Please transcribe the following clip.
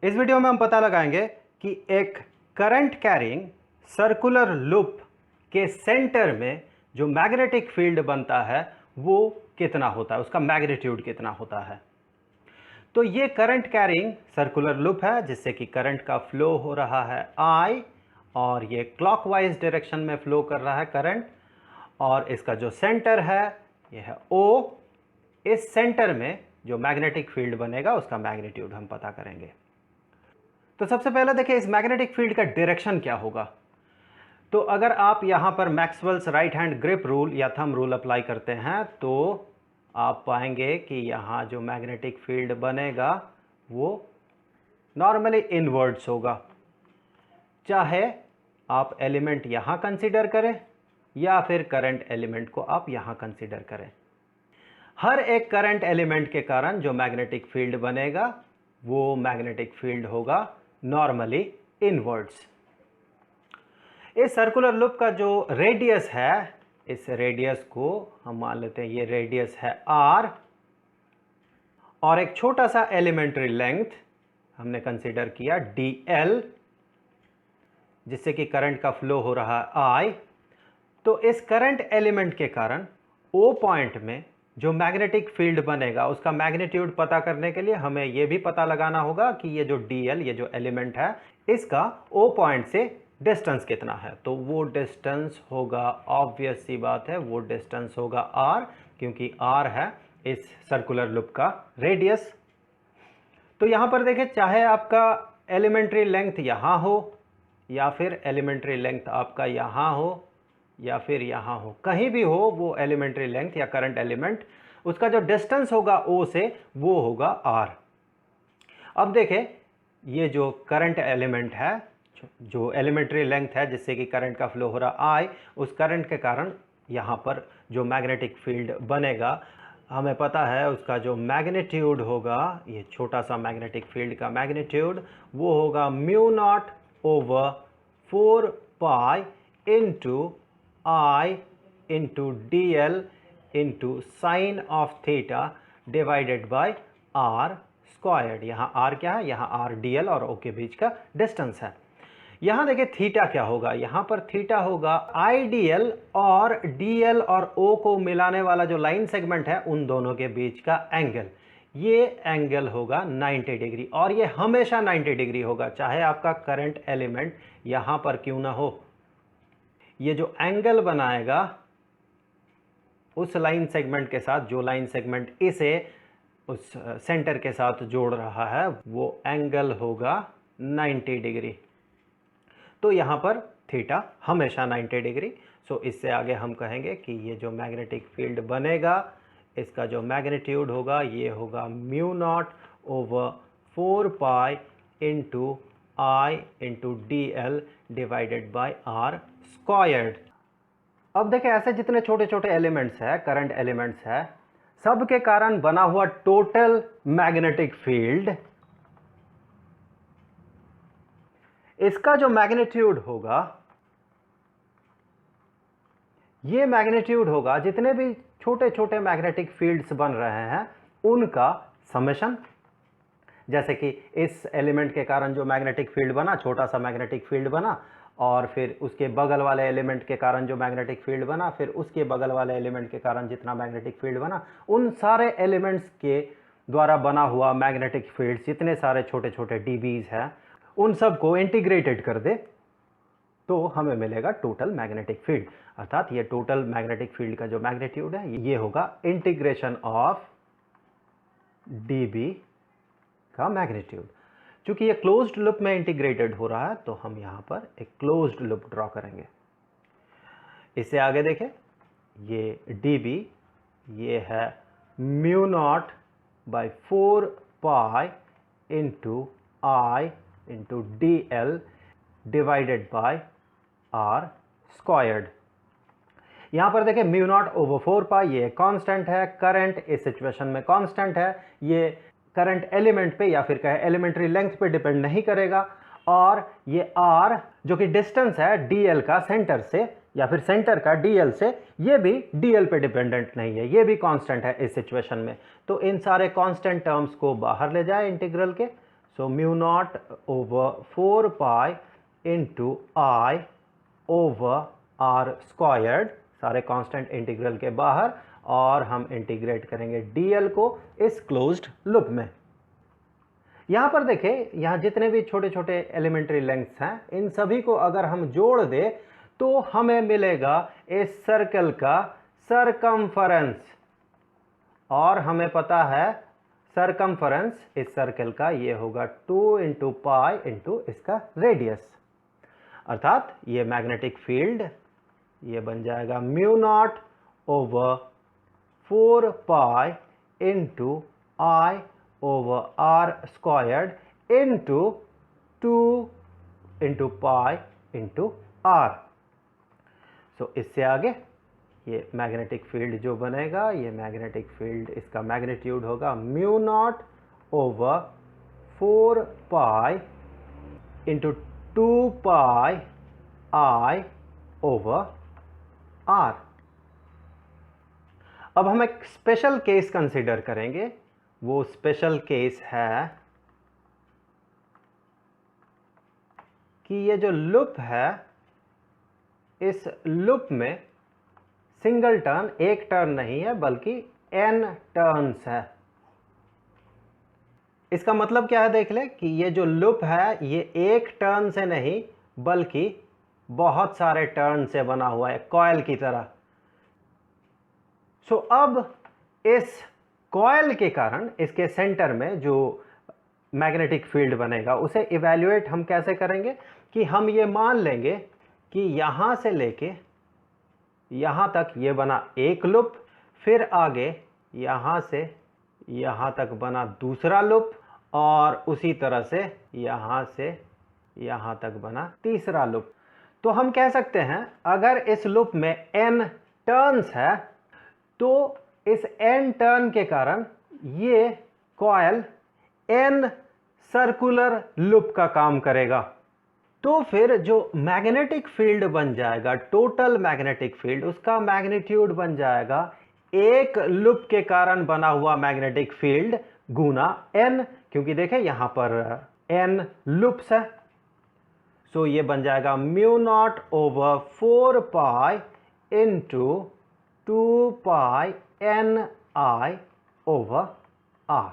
इस वीडियो में हम पता लगाएंगे कि एक करंट कैरिंग सर्कुलर लूप के सेंटर में जो मैग्नेटिक फील्ड बनता है वो कितना होता है, उसका मैग्नीट्यूड कितना होता है। तो ये करंट कैरिंग सर्कुलर लूप है जिससे कि करंट का फ्लो हो रहा है I और ये क्लॉकवाइज डायरेक्शन में फ्लो कर रहा है करंट, और इसका जो सेंटर है ये है O। इस सेंटर में जो मैग्नेटिक फील्ड बनेगा उसका मैग्नीट्यूड हम पता करेंगे। तो सबसे पहले देखिए इस मैग्नेटिक फील्ड का डायरेक्शन क्या होगा। तो अगर आप यहां पर Maxwell's right hand grip rule या थंब रूल अप्लाई करते हैं तो आप पाएंगे कि यहां जो मैग्नेटिक फील्ड बनेगा वो नॉर्मली इनवर्ड्स होगा, चाहे आप एलिमेंट यहां कंसीडर करें या फिर करंट एलिमेंट को आप यहां कंसीडर करें। हर एक करंट एलिमेंट के कारण जो मैग्नेटिक फील्ड बनेगा वो मैग्नेटिक फील्ड होगा नॉर्मली इनवर्ड्स। इस सर्कुलर लूप का जो रेडियस है, इस रेडियस को हम मान लेते हैं ये रेडियस है r, और एक छोटा सा एलिमेंट्री लेंथ हमने कंसीडर किया dl जिससे कि करंट का फ्लो हो रहा है I। तो इस करंट एलिमेंट के कारण O पॉइंट में जो मैग्नेटिक फील्ड बनेगा उसका मैग्नीट्यूड पता करने के लिए हमें यह भी पता लगाना होगा कि ये जो dl, ये जो एलिमेंट है, इसका O पॉइंट से डिस्टेंस कितना है। तो वो डिस्टेंस होगा, ऑब्वियस सी बात है, वो डिस्टेंस होगा r, क्योंकि r है इस सर्कुलर लूप का रेडियस। तो यहां पर देखें, चाहे आपका एलिमेंट्री लेंथ यहां हो या फिर एलिमेंट्री लेंथ आपका यहां हो या फिर यहां हो, कहीं भी हो वो एलिमेंट्री लेंथ या करंट एलिमेंट, उसका जो डिस्टेंस होगा O से वो होगा r। अब देखें ये जो करंट एलिमेंट है, जो एलिमेंट्री लेंथ है जिससे कि करंट का फ्लो हो रहा I, उस करंट के कारण यहाँ पर जो मैग्नेटिक फील्ड बनेगा हमें पता है उसका जो मैग्नीट्यूड होगा, ये छोटा सा मैग्नेटिक फील्ड का मैग्नीट्यूड वो होगा μ0/4 pi into I into dl into sine of theta divided by r squared. यहाँ r क्या है, यहाँ r dl और O के बीच का डिस्टेंस है। यहाँ देखिए थीटा क्या होगा, यहाँ पर थीटा होगा IDL और DL और O को मिलाने वाला जो लाइन सेगमेंट है उन दोनों के बीच का एंगल, ये एंगल होगा 90 डिग्री, और ये हमेशा 90 डिग्री होगा, चाहे आपका करंट एलिमेंट यहाँ पर क्यों ना हो। ये जो एंगल बनाएगा उस लाइन सेगमेंट के साथ, जो लाइन सेगमेंट इसे उस सेंटर के साथ जोड़ रहा है, वो एंगल होगा 90 डिग्री। तो यहाँ पर थीटा हमेशा 90 डिग्री। सो इससे आगे हम कहेंगे कि ये जो मैग्नेटिक फील्ड बनेगा इसका जो मैग्नीट्यूड होगा ये होगा μ0/4 pi into I into dl divided by r squared. अब देखें ऐसे जितने छोटे छोटे एलिमेंट्स हैं, करंट एलिमेंट्स हैं, सब के कारण बना हुआ टोटल मैग्नेटिक फील्ड, इसका जो मैग्नीट्यूड होगा ये मैग्नीट्यूड होगा जितने भी छोटे छोटे मैग्नेटिक फील्ड्स बन रहे हैं उनका समेशन। जैसे कि इस एलिमेंट के कारण जो मैग्नेटिक फील्ड बना, छोटा सा मैग्नेटिक फील्ड बना, और फिर उसके बगल वाले एलिमेंट के कारण जो मैग्नेटिक फील्ड बना, फिर उसके बगल वाले एलिमेंट के कारण जितना मैग्नेटिक फील्ड बना, उन सारे एलिमेंट्स के द्वारा बना हुआ मैग्नेटिक फील्ड, जितने सारे छोटे छोटे डीबीज हैं, उन सब को इंटीग्रेटेड कर दे तो हमें मिलेगा टोटल मैग्नेटिक फील्ड। अर्थात ये टोटल मैग्नेटिक फील्ड का जो मैग्नीट्यूड है ये होगा इंटीग्रेशन ऑफ डीबी का मैग्नीट्यूड। चूंकि ये क्लोज्ड लूप में इंटीग्रेटेड हो रहा है तो हम यहां पर एक क्लोज्ड लूप ड्रॉ करेंगे। इससे आगे देखें, ये dB ये है μ0/4 pi into I into dl divided by r squared. यहां पर देखें μ0/4 पाई ये कांस्टेंट है, करंट इस सिचुएशन में कांस्टेंट है, ये करंट एलिमेंट पे या फिर कहे एलिमेंट्री लेंथ पे डिपेंड नहीं करेगा, और ये r जो कि डिस्टेंस है dl का सेंटर से या फिर सेंटर का dl से, ये भी dl पे डिपेंडेंट नहीं है, ये भी कांस्टेंट है इस सिचुएशन में। तो इन सारे कांस्टेंट टर्म्स को बाहर ले जाए इंटीग्रल के, so mu not over 4 pi into I over are squared, सारे कांस्टेंट इंटीग्रल के बाहर, और हम इंटीग्रेट करेंगे डीएल को इस क्लोज्ड लूप में। यहां पर देखें, यहां जितने भी छोटे छोटे एलिमेंट्री लेंथ्स हैं, इन सभी को अगर हम जोड़ दें तो हमें मिलेगा इस सर्कल का सरकमफरेंस, और हमें पता है सरकमफरेंस इस सर्कल का ये होगा 2 इंटू पाई इंटू इसका रेडियस। अर्थात ये मैग्नेटिक फील्ड ये बन जाएगा mu not over 4 pi into I over are squared into 2 into pi into R. So इससे आगे ये मैग्नेटिक फील्ड जो बनेगा, ये मैग्नेटिक फील्ड इसका मैग्नीट्यूड होगा mu not over 4 pi into 2 pi I over R. अब हम एक स्पेशल केस कंसीडर करेंगे। वो स्पेशल केस है कि ये जो लूप है, इस लूप में सिंगल टर्न, एक टर्न नहीं है बल्कि n टर्न्स है। इसका मतलब क्या है देख ले कि ये जो लूप है ये एक टर्न से नहीं बल्कि बहुत सारे टर्न से बना हुआ है, कॉइल की तरह। सो अब इस कॉइल के कारण इसके सेंटर में जो मैग्नेटिक फील्ड बनेगा उसे इवैल्यूएट हम कैसे करेंगे कि हम ये मान लेंगे कि यहां से लेके यहां तक ये बना एक लूप, फिर आगे यहां से यहां तक बना दूसरा लूप, और उसी तरह से यहां तक बना तीसरा लूप। तो हम कह सकते हैं अगर इस लूप में n टर्न्स है तो इस n टर्न के कारण ये कॉइल n सर्कुलर लूप का काम करेगा। तो फिर जो मैग्नेटिक फील्ड बन जाएगा, टोटल मैग्नेटिक फील्ड, उसका मैग्नीट्यूड बन जाएगा एक लूप के कारण बना हुआ मैग्नेटिक फील्ड गुना n, क्योंकि देखें यहां पर n लूप्स है। सो ये बन जाएगा mu not over 4 pi into 2 pi n I over are.